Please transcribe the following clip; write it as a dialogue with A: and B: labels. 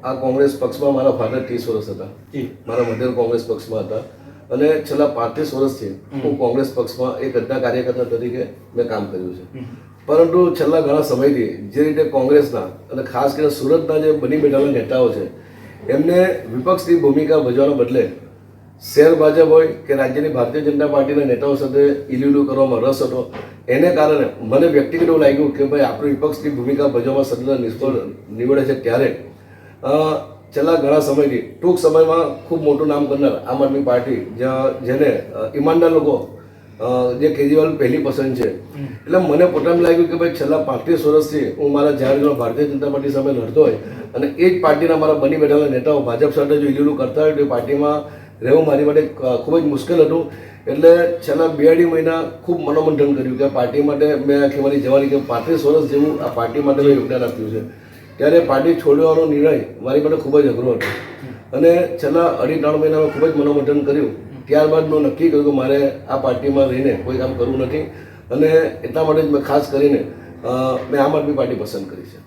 A: આ કોંગ્રેસ પક્ષમાં મારા ફાધર 30 વર્ષ હતા, મારા મધર કોંગ્રેસ પક્ષમાં હતા અને છેલ્લા 35 વર્ષથી હું કોંગ્રેસ પક્ષમાં એક અડધા કાર્યકર્તા તરીકે મેં કામ કર્યું છે. પરંતુ છેલ્લા ઘણા સમયથી જે રીતે કોંગ્રેસના અને ખાસ કરીને સુરતના જે બની બેઠેલા નેતાઓ છે એમને વિપક્ષની ભૂમિકા ભજવાના બદલે શહેર ભાજપ હોય કે રાજ્યની ભારતીય જનતા પાર્ટીના નેતાઓ સાથે ઇલ્યુલું કરવામાં રસ હતો. એને કારણે મને વ્યક્તિગત એવું લાગ્યું કે ભાઈ આપણે વિપક્ષની ભૂમિકા ભજવવામાં સતત નિષ્ફળ નીવડે છે. ત્યારે છેલ્લા ઘણા સમયથી ટૂંક સમયમાં ખૂબ મોટું નામ કરનાર આમ આદમી પાર્ટી જેને ઈમાનદાર લોકો જે કેજરીવાલ પહેલી પસંદ છે, એટલે મને પોતાને લાગ્યું કે ભાઈ છેલ્લા 35 વર્ષથી હું મારા જાહેર ભારતીય જનતા પાર્ટી સામે લડતો હોય અને એ જ પાર્ટીના મારા બની બેઠેલા નેતાઓ ભાજપ સાથે જો ઇલ્યુલું કરતા હોય તો એ પાર્ટીમાં રહેવું મારી માટે ખૂબ જ મુશ્કેલ હતું. એટલે છેલ્લા 2-2.5 મહિના ખૂબ મનોમંથન કર્યું કે પાર્ટી માટે મેં આખી મારી જવાની કે 35 વર્ષ જેવું આ પાર્ટી માટે મેં યોગદાન આપ્યું છે. ત્યારે પાર્ટી છોડવાનો નિર્ણય મારી માટે ખૂબ જ અઘરો હતો અને છેલ્લા 2.5-3 મહિનામાં ખૂબ જ મનોમંથન કર્યું. ત્યારબાદ મેં નક્કી કર્યું કે મારે આ પાર્ટીમાં રહીને કોઈ કામ કરવું નથી અને એટલા માટે જ મેં ખાસ કરીને મેં આમ આદમી પાર્ટી પસંદ કરી છે.